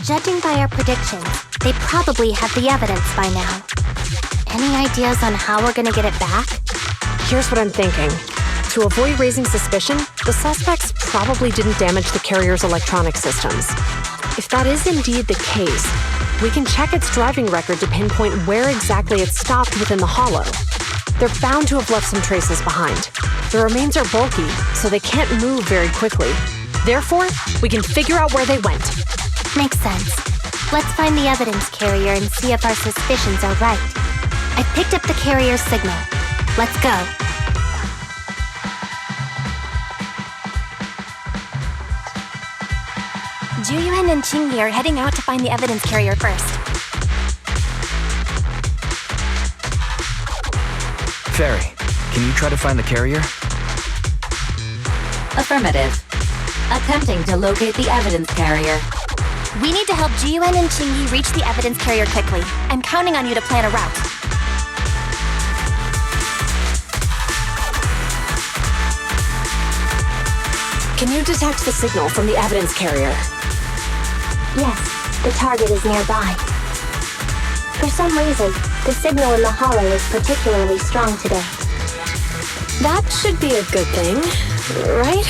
Judging by our predictions, they probably have the evidence by now. Any ideas on how we're gonna get it back? Here's what I'm thinking. To avoid raising suspicion, the suspects probably didn't damage the carrier's electronic systems. If that is indeed the case, we can check its driving record to pinpoint where exactly it stopped within the hollow. They're bound to have left some traces behind. The remains are bulky, so they can't move very quickly. Therefore, we can figure out where they went. Makes sense. Let's find the evidence carrier and see if our suspicions are right. I've picked up the carrier's signal. Let's go. Zhu Yuan and Qingyi are heading out to find the evidence carrier first. Fairy, can you try to find the carrier? Affirmative. Attempting to locate the evidence carrier. We need to help Zhu Yuan and Qingyi reach the evidence carrier quickly. I'm counting on you to plan a route. Can you detect the signal from the evidence carrier? Yes, the target is nearby. For some reason, the signal in the hollow is particularly strong today. That should be a good thing, right?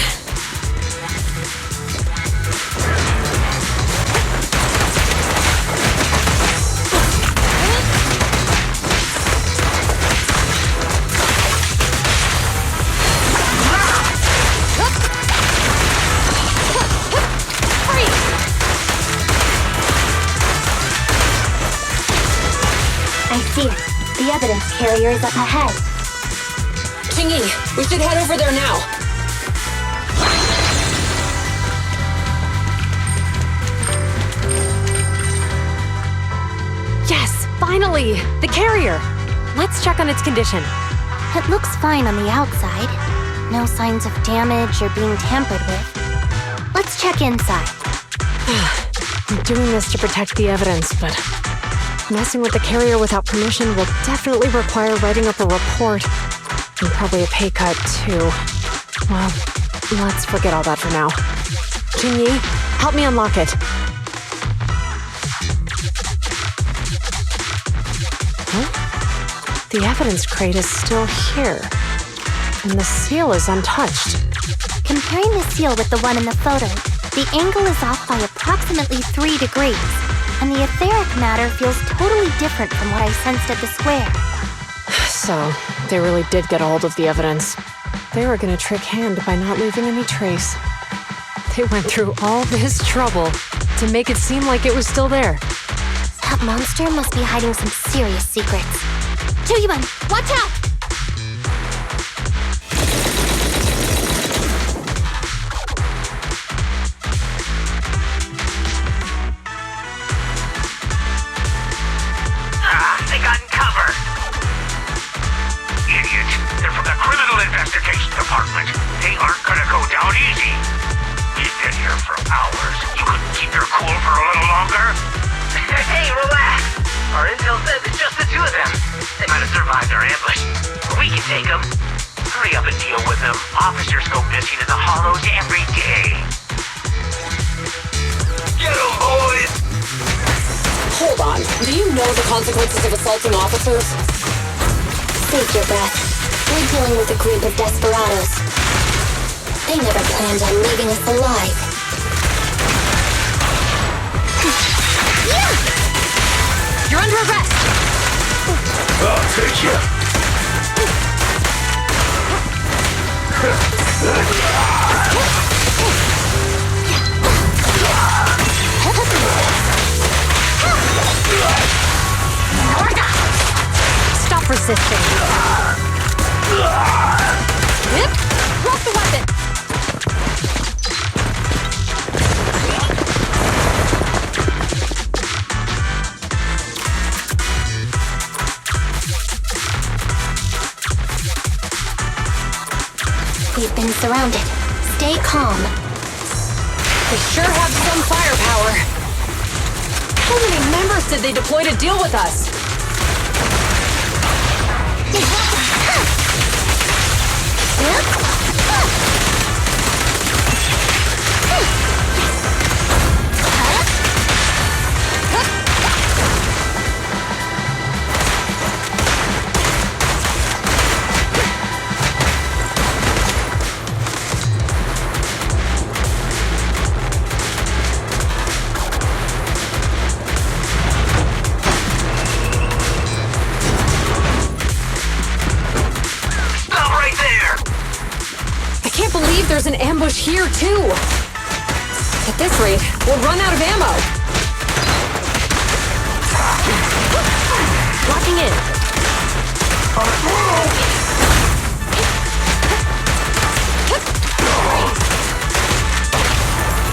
I see it. The evidence carrier is up ahead. Qingyi, we should head over there now. Yes, finally! The carrier! Let's check on its condition. It looks fine on the outside. No signs of damage or being tampered with. Let's check inside. I'm doing this to protect the evidence, but messing with the carrier without permission will definitely require writing up a report. And probably a pay cut, too. Well, let's forget all that for now. Qingyi, help me unlock it. Huh? The evidence crate is still here. And the seal is untouched. Comparing the seal with the one in the photo, the angle is off by approximately 3 degrees, and the etheric matter feels totally different from what I sensed at the square. So, they really did get a hold of the evidence. They were gonna trick Hand by not leaving any trace. They went through all this trouble to make it seem like it was still there. That monster must be hiding some serious secrets. Zhu Yuan, watch out! They got in cover. Idiots. They're from the Criminal Investigation Department. They aren't gonna go down easy. You've been here for hours. You couldn't keep your cool for a little longer? Hey, relax. Our intel says it's just the two of them. They might have survived our ambush. We can take them. Hurry up and deal with them. Officers go missing in the hollows every day. Get them, boys! Hold on. Do you know the consequences of assaulting officers? Save your breath. We're dealing with a group of desperados. They never planned on leaving us alive. You're under arrest! I'll take you. Stop resisting. Yep. Drop the weapon! We've been surrounded. Stay calm. They sure have some firepower. How many members did they deploy to deal with us? ambush here, too! At this rate, we'll run out of ammo! Locking in.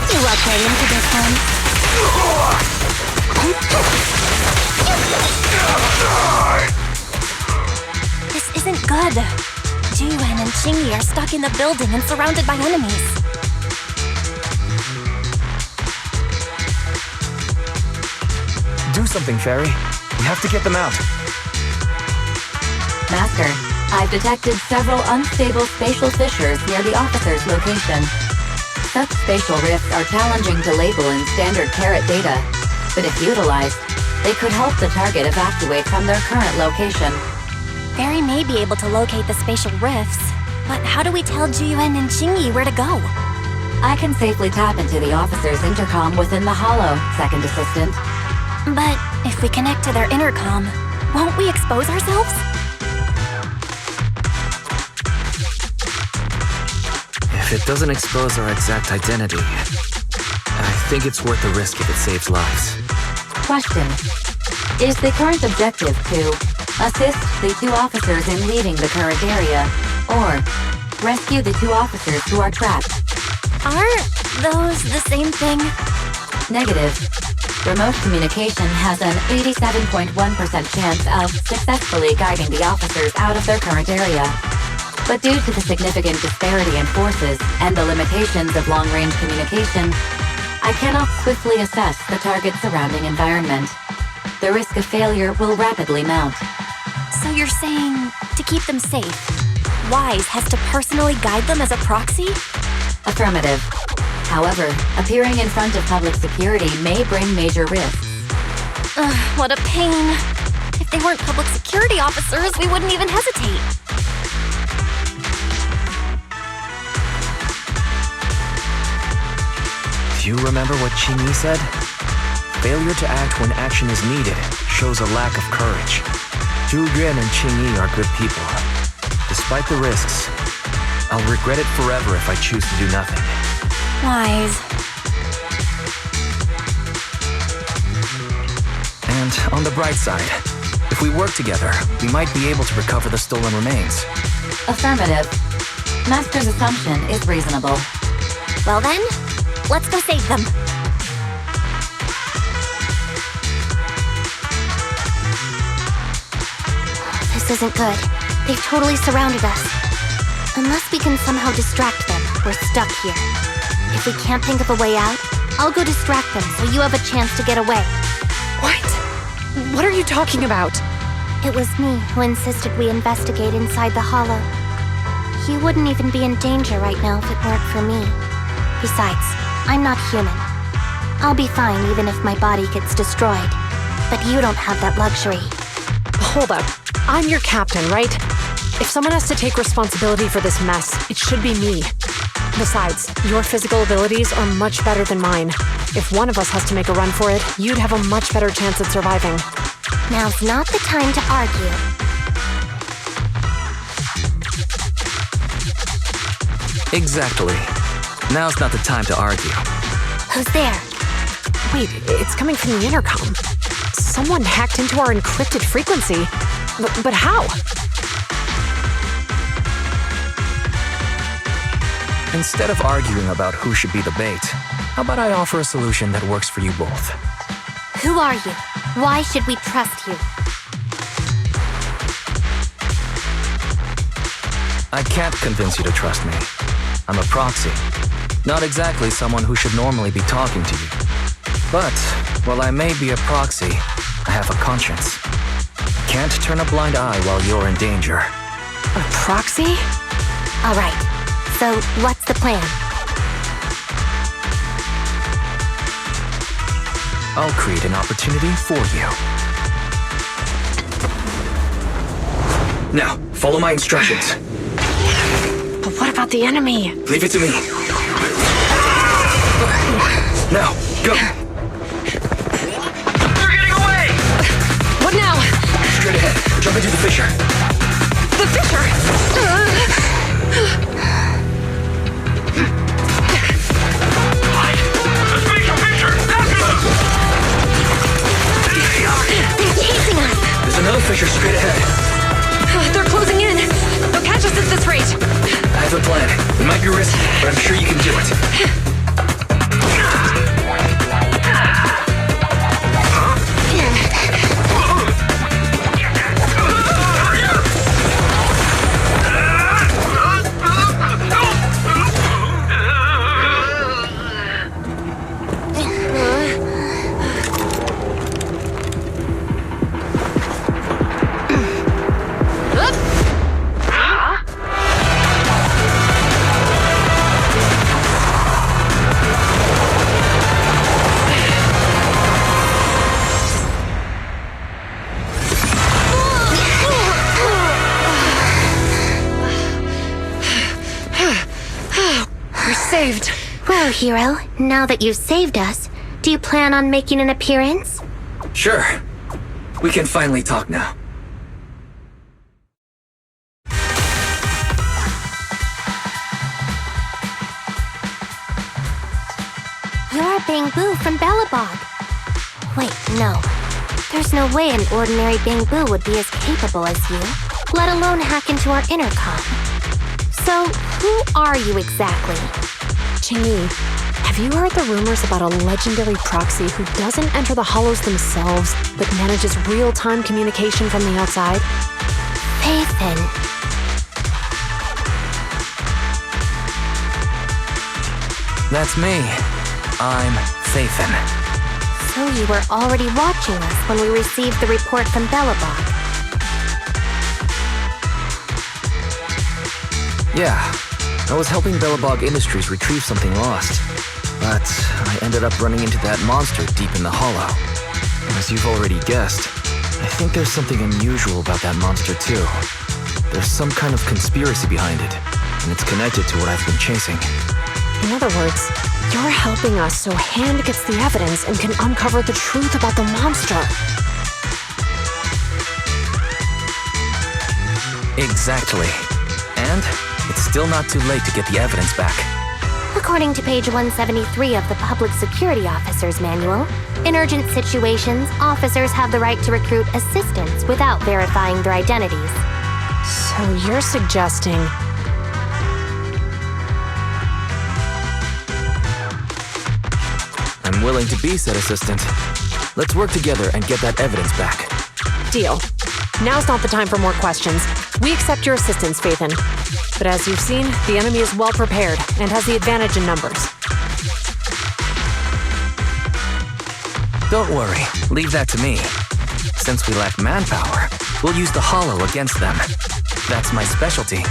You walk right into this one. This isn't good. Zhu Yuan and Qingyi are stuck in the building and surrounded by enemies. Do something, Fairy. We have to get them out. Master, I've detected several unstable spatial fissures near the officer's location. Such spatial rifts are challenging to label in standard carrot data, but if utilized, they could help the target evacuate from their current location. Fairy may be able to locate the spatial rifts, but how do we tell Zhu Yuan and Qingyi where to go? I can safely tap into the officer's intercom within the hollow, Second Assistant. But if we connect to their intercom, won't we expose ourselves? If it doesn't expose our exact identity, I think it's worth the risk if it saves lives. Question. Is the current objective to assist the two officers in leaving the current area, or rescue the two officers who are trapped? Aren't those the same thing? Negative. Remote communication has an 87.1% chance of successfully guiding the officers out of their current area. But due to the significant disparity in forces and the limitations of long-range communication, I cannot swiftly assess the target's surrounding environment. The risk of failure will rapidly mount. So you're saying to keep them safe, Wise has to personally guide them as a proxy? Affirmative. However, appearing in front of public security may bring major risks. Ugh, what a pain. If they weren't public security officers, we wouldn't even hesitate. Do you remember what Qingyi said? Failure to act when action is needed shows a lack of courage. Zhu Yuan and Qingyi are good people. Despite the risks, I'll regret it forever if I choose to do nothing. Wise. And on the bright side, if we work together, we might be able to recover the stolen remains. Affirmative. Master's assumption is reasonable. Well then, let's go save them. This isn't good. They've totally surrounded us. Unless we can somehow distract them, we're stuck here. If we can't think of a way out, I'll go distract them so you have a chance to get away. What? What are you talking about? It was me who insisted we investigate inside the hollow. You wouldn't even be in danger right now if it weren't for me. Besides, I'm not human. I'll be fine even if my body gets destroyed. But you don't have that luxury. Hold up. I'm your captain, right? If someone has to take responsibility for this mess, it should be me. Besides, your physical abilities are much better than mine. If one of us has to make a run for it, you'd have a much better chance at surviving. Now's not the time to argue. Exactly. Now's not the time to argue. Who's there? Wait, it's coming from the intercom. Someone hacked into our encrypted frequency. But how? Instead of arguing about who should be the bait, how about I offer a solution that works for you both? Who are you? Why should we trust you? I can't convince you to trust me. I'm a proxy. Not exactly someone who should normally be talking to you. But, while I may be a proxy, I have a conscience. Can't turn a blind eye while you're in danger. A proxy? All right. So, what's the plan? I'll create an opportunity for you. Now, follow my instructions. But what about the enemy? Leave it to me. Now, go! They're getting away! What now? Straight ahead. Jump into the fissure. The fissure! pressure straight ahead. They're closing in. They'll catch us at this rate. I have a plan. It might be risky, but I'm sure you can do it. Saved. Well, hero, now that you've saved us, do you plan on making an appearance? Sure. We can finally talk now. You're Bangbu from Belobog. Wait, no. There's no way an ordinary Bangbu would be as capable as you, let alone hack into our intercom. So, who are you exactly? Qingyi, have you heard the rumors about a legendary proxy who doesn't enter the hollows themselves, but manages real-time communication from the outside? Phaethon. That's me. I'm Phaethon. So you were already watching us when we received the report from Belobog. Yeah, I was helping Belobog Industries retrieve something lost. But I ended up running into that monster deep in the hollow. As you've already guessed, I think there's something unusual about that monster too. There's some kind of conspiracy behind it, and it's connected to what I've been chasing. In other words, you're helping us so Hand gets the evidence and can uncover the truth about the monster. Exactly. And it's still not too late to get the evidence back. According to page 173 of the Public Security Officer's Manual, in urgent situations, officers have the right to recruit assistants without verifying their identities. So you're suggesting... I'm willing to be said assistant. Let's work together and get that evidence back. Deal. Now's not the time for more questions. We accept your assistance, Phaethon. But as you've seen, the enemy is well prepared and has the advantage in numbers. Don't worry, leave that to me. Since we lack manpower, we'll use the hollow against them. That's my specialty.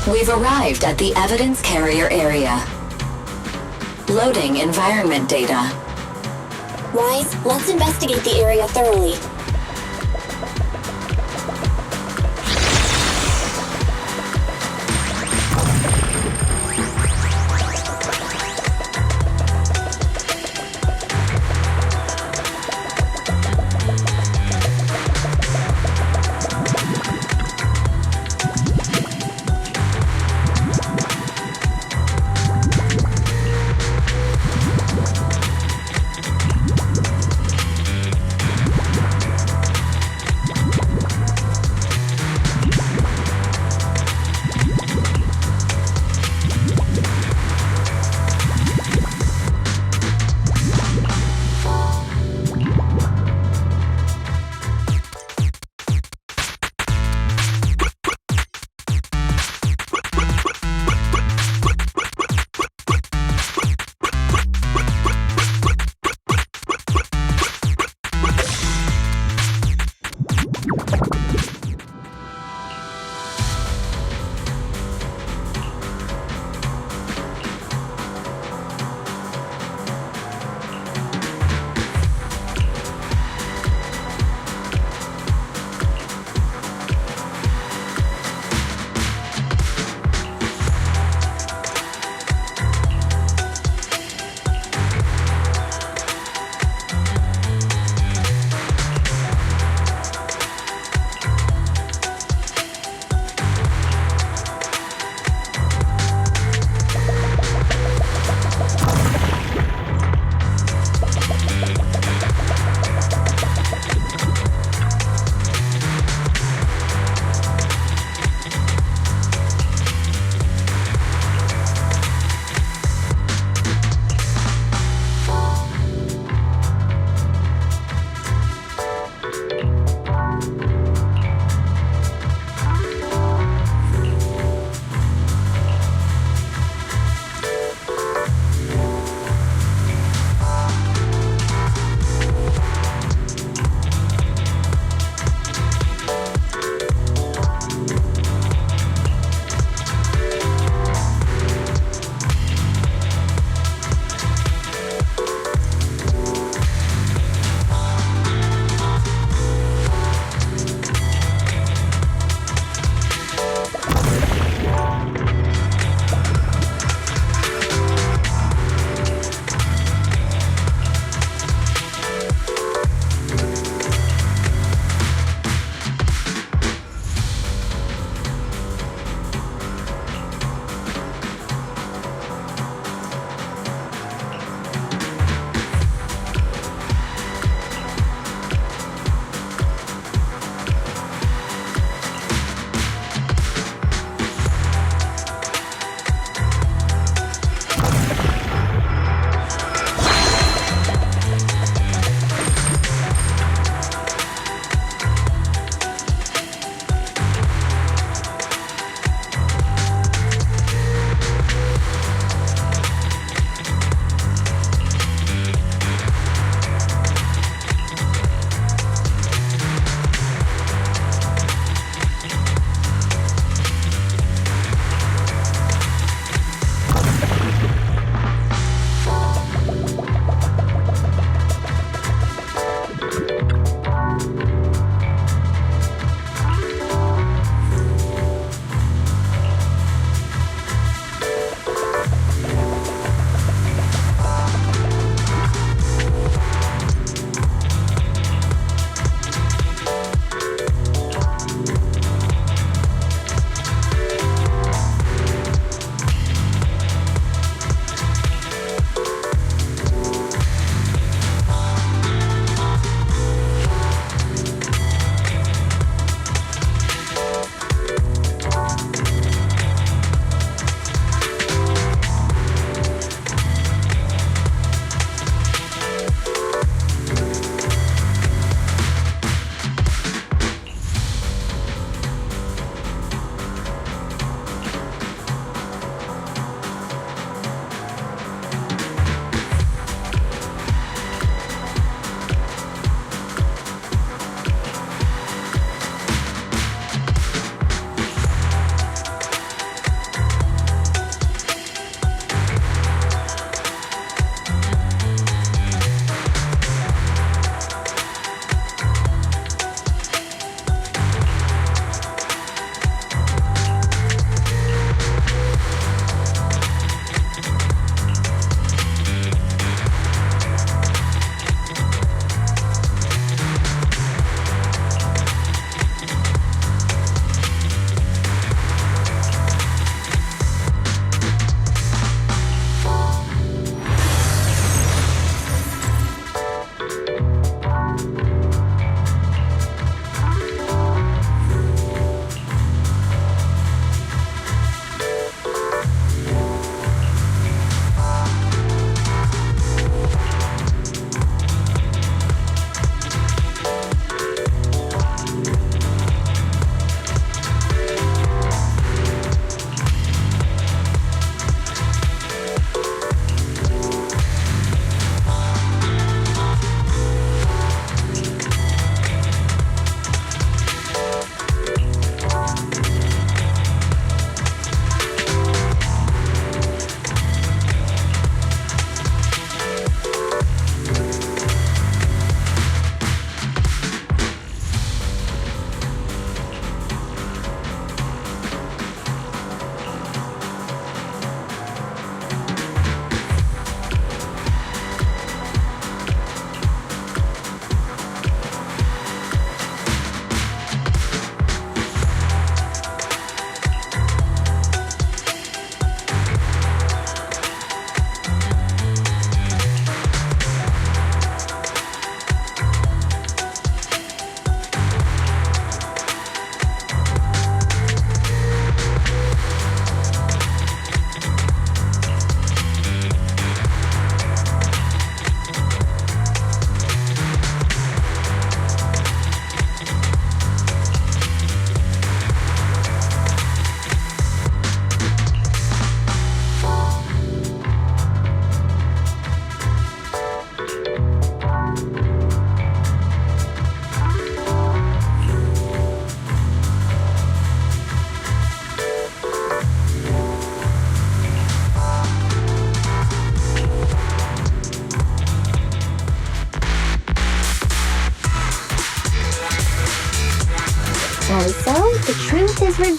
We've arrived at the evidence carrier area. Loading environment data. Wise, let's investigate the area thoroughly.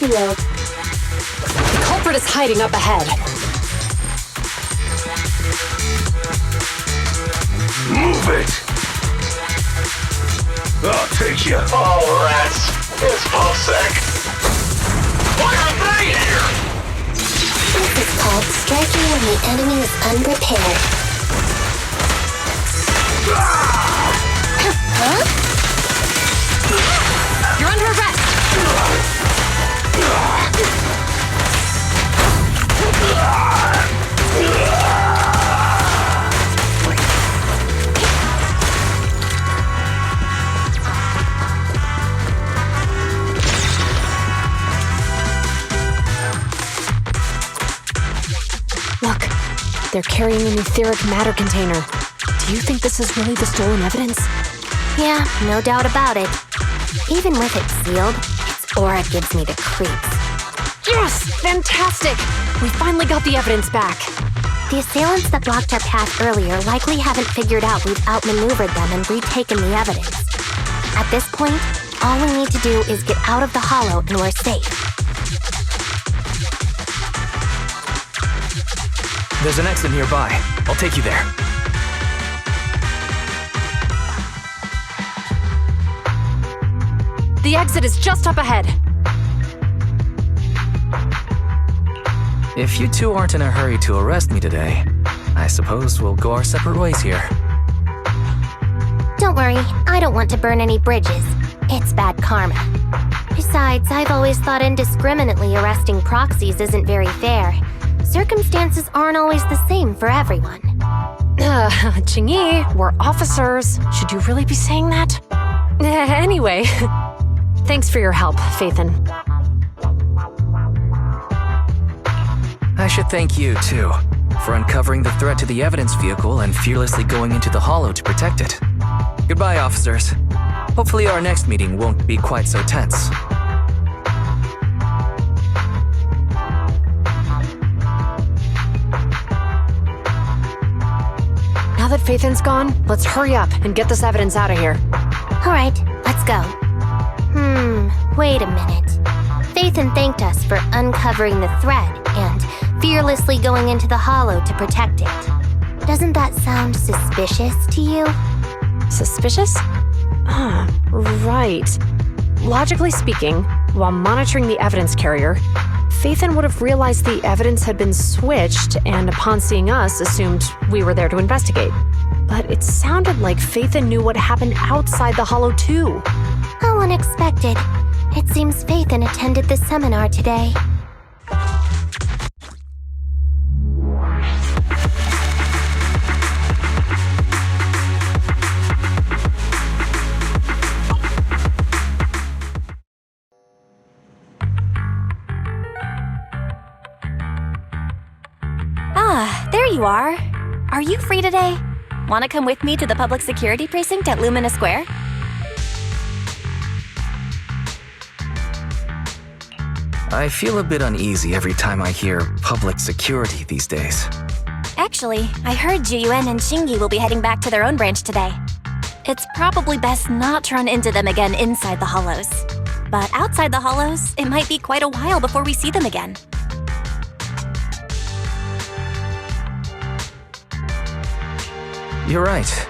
field. The culprit is hiding up ahead. Move it! I'll take you. All rats. It's Pulsec. Why are they here? This is called striking when the enemy is unprepared. Huh? You're under arrest! Look, they're carrying an etheric matter container. Do you think this is really the stolen evidence? Yeah, no doubt about it. Even with it sealed, its aura gives me the creeps. Yes! Fantastic! We finally got the evidence back. The assailants that blocked our path earlier likely haven't figured out we've outmaneuvered them and retaken the evidence. At this point, all we need to do is get out of the hollow and we're safe. There's an exit nearby. I'll take you there. The exit is just up ahead. If you two aren't in a hurry to arrest me today, I suppose we'll go our separate ways here. Don't worry, I don't want to burn any bridges. It's bad karma. Besides, I've always thought indiscriminately arresting proxies isn't very fair. Circumstances aren't always the same for everyone. Qingyi, we're officers. Should you really be saying that? Anyway, thanks for your help, Phaethon. I should thank you, too, for uncovering the threat to the evidence vehicle and fearlessly going into the hollow to protect it. Goodbye, officers. Hopefully our next meeting won't be quite so tense. Now that Phaethon's gone, let's hurry up and get this evidence out of here. All right, let's go. Wait a minute. Phaethon thanked us for uncovering the thread and fearlessly going into the hollow to protect it. Doesn't that sound suspicious to you? Suspicious? Right. Logically speaking, while monitoring the evidence carrier, Phaethon would have realized the evidence had been switched and upon seeing us assumed we were there to investigate. But it sounded like Phaethon knew what happened outside the hollow too. How unexpected. It seems Phaethon attended the seminar today. There you are. Are you free today? Want to come with me to the public security precinct at Lumina Square? I feel a bit uneasy every time I hear public security these days. Actually, I heard Zhu Yuan and Qingyi will be heading back to their own branch today. It's probably best not to run into them again inside the hollows. But outside the hollows, it might be quite a while before we see them again. You're right.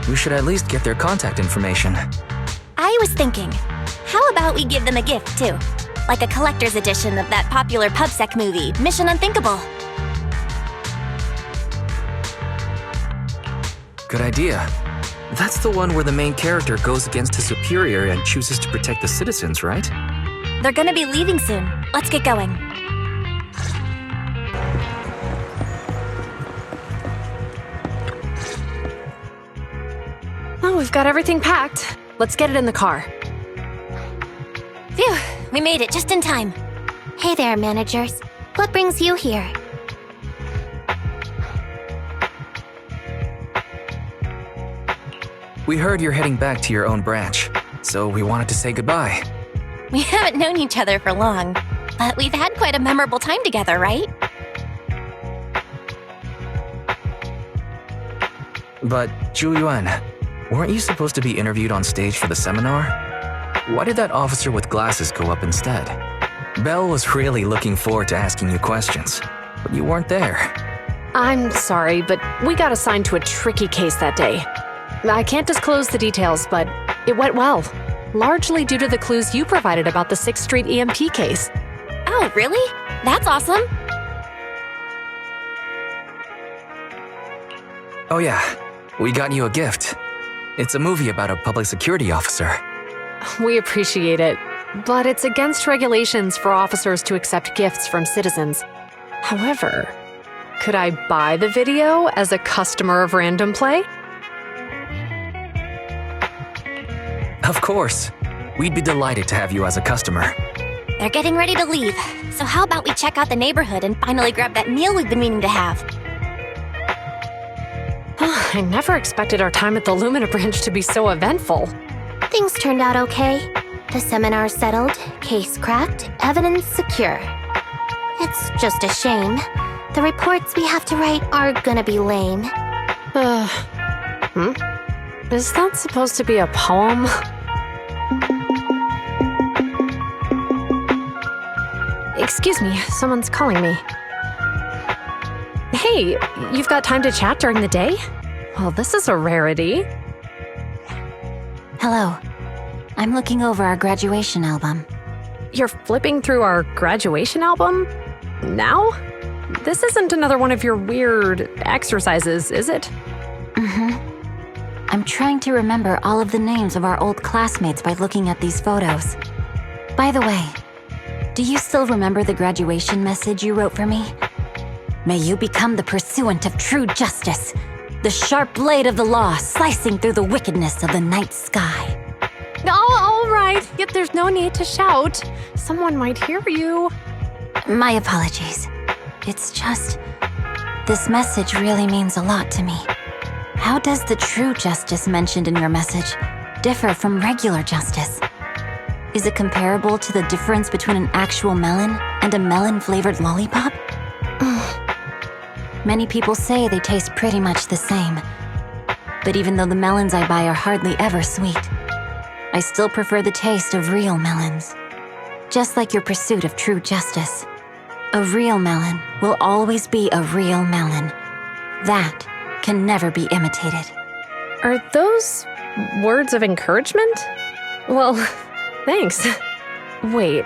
We should at least get their contact information. I was thinking, how about we give them a gift too? Like a collector's edition of that popular PubSec movie, Mission Unthinkable. Good idea. That's the one where the main character goes against his superior and chooses to protect the citizens, right? They're gonna be leaving soon. Let's get going. Well, we've got everything packed. Let's get it in the car. Phew, we made it just in time. Hey there, managers. What brings you here? We heard you're heading back to your own branch, so we wanted to say goodbye. We haven't known each other for long, but we've had quite a memorable time together, right? But, Zhu Yuan, weren't you supposed to be interviewed on stage for the seminar? Why did that officer with glasses go up instead? Belle was really looking forward to asking you questions, but you weren't there. I'm sorry, but we got assigned to a tricky case that day. I can't disclose the details, but it went well. Largely due to the clues you provided about the 6th Street EMP case. Oh, really? That's awesome. Oh yeah, we got you a gift. It's a movie about a public security officer. We appreciate it, but it's against regulations for officers to accept gifts from citizens. However, could I buy the video as a customer of Random Play? Of course. We'd be delighted to have you as a customer. They're getting ready to leave, so how about we check out the neighborhood and finally grab that meal we've been meaning to have? I never expected our time at the Lumina branch to be so eventful. Things turned out okay. The seminar settled, case cracked, evidence secure. It's just a shame. The reports we have to write are gonna be lame. Is that supposed to be a poem? Excuse me, someone's calling me. Hey, you've got time to chat during the day? Well, this is a rarity. Hello. I'm looking over our graduation album. You're flipping through our graduation album? Now? This isn't another one of your weird exercises, is it? I'm trying to remember all of the names of our old classmates by looking at these photos. By the way, do you still remember the graduation message you wrote for me? May you become the pursuant of true justice, the sharp blade of the law slicing through the wickedness of the night sky. Oh, all right. Yet there's no need to shout. Someone might hear you. My apologies. It's just, this message really means a lot to me. How does the true justice mentioned in your message differ from regular justice? Is it comparable to the difference between an actual melon and a melon-flavored lollipop? Many people say they taste pretty much the same. But even though the melons I buy are hardly ever sweet, I still prefer the taste of real melons. Just like your pursuit of true justice. A real melon will always be a real melon. That can never be imitated. Are those words of encouragement? Well, thanks. Wait,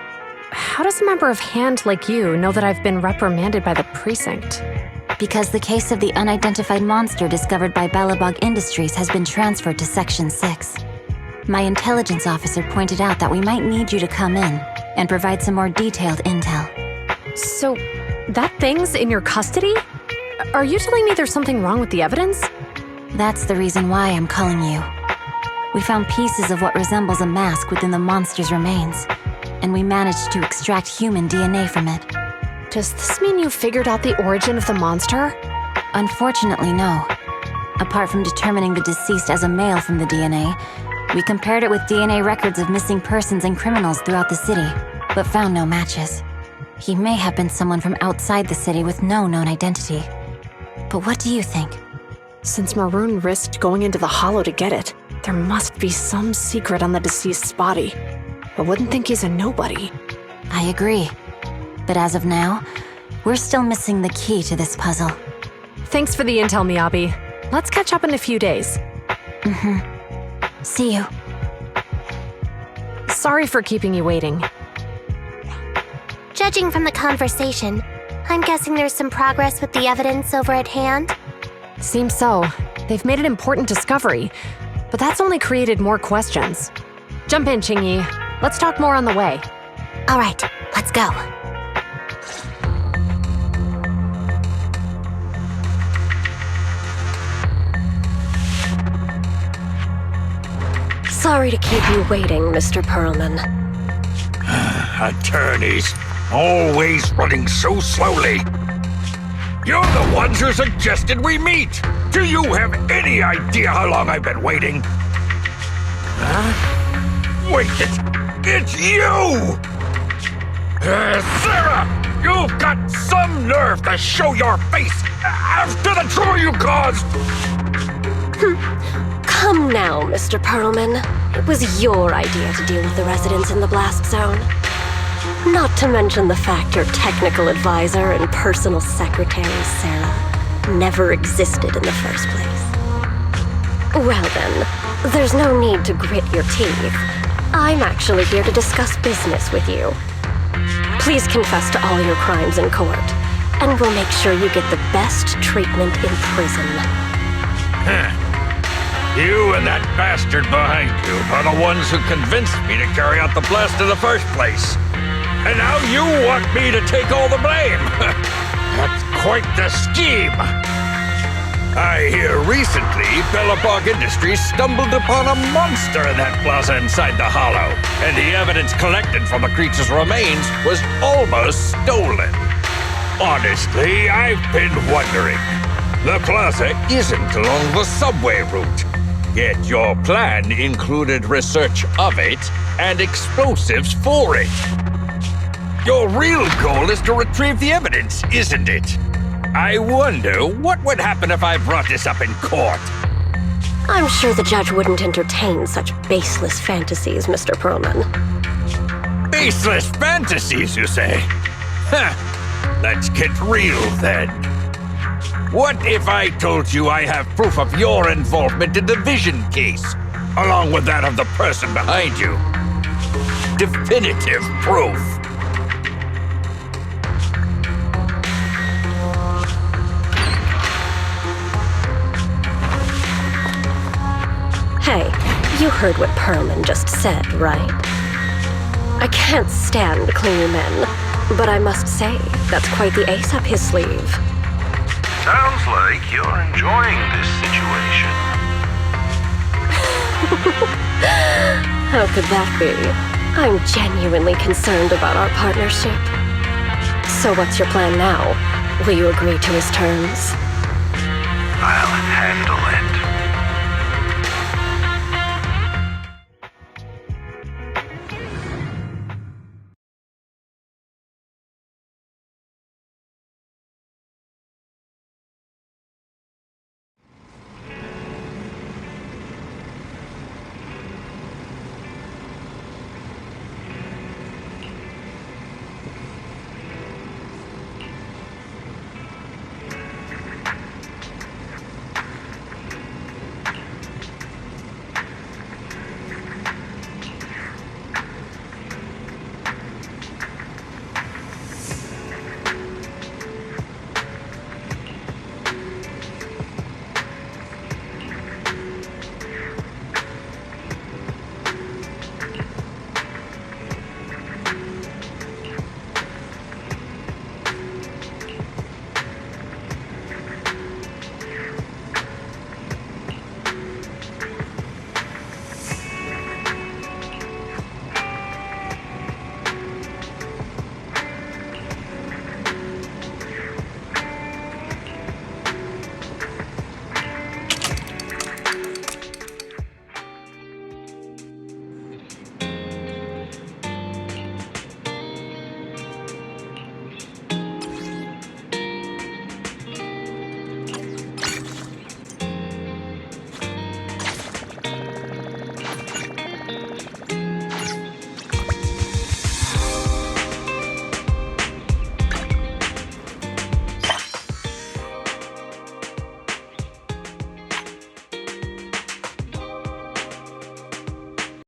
how does a member of Hand like you know that I've been reprimanded by the precinct? Because the case of the unidentified monster discovered by Balabog Industries has been transferred to Section 6. My intelligence officer pointed out that we might need you to come in and provide some more detailed intel. So, that thing's in your custody? Are you telling me there's something wrong with the evidence? That's the reason why I'm calling you. We found pieces of what resembles a mask within the monster's remains, and we managed to extract human DNA from it. Does this mean you figured out the origin of the monster? Unfortunately, no. Apart from determining the deceased as a male from the DNA, we compared it with DNA records of missing persons and criminals throughout the city, but found no matches. He may have been someone from outside the city with no known identity. But what do you think? Since Maroon risked going into the Hollow to get it, there must be some secret on the deceased's body. I wouldn't think he's a nobody. I agree. But as of now, we're still missing the key to this puzzle. Thanks for the intel, Miyabi. Let's catch up in a few days. See you. Sorry for keeping you waiting. Judging from the conversation, I'm guessing there's some progress with the evidence over at Hand? Seems so. They've made an important discovery, but that's only created more questions. Jump in, Qingyi. Let's talk more on the way. All right, let's go. Sorry to keep you waiting, Mr. Perlman. Attorneys, always running so slowly. You're the ones who suggested we meet. Do you have any idea how long I've been waiting? Wait, it's you! Sarah, you've got some nerve to show your face after the trouble you caused! Come now, Mr. Perlman. It was your idea to deal with the residents in the blast zone. Not to mention the fact your technical advisor and personal secretary, Sarah, never existed in the first place. Well then, there's no need to grit your teeth. I'm actually here to discuss business with you. Please confess to all your crimes in court, and we'll make sure you get the best treatment in prison. You and that bastard behind you are the ones who convinced me to carry out the blast in the first place. And now you want me to take all the blame. That's quite the scheme. I hear recently Bellabog Industries stumbled upon a monster in that plaza inside the hollow, and the evidence collected from the creature's remains was almost stolen. Honestly, I've been wondering. The plaza isn't along the subway route, yet your plan included research of it and explosives for it. Your real goal is to retrieve the evidence, isn't it? I wonder what would happen if I brought this up in court. I'm sure the judge wouldn't entertain such baseless fantasies, Mr. Perlman. Baseless fantasies, you say? Let's get real then. What if I told you I have proof of your involvement in the Vision case, along with that of the person behind you? Definitive proof. Hey, you heard what Perlman just said, right? I can't stand clingy men, but I must say, that's quite the ace up his sleeve. Sounds like you're enjoying this situation. How could that be? I'm genuinely concerned about our partnership. So what's your plan now? Will you agree to his terms? I'll handle it.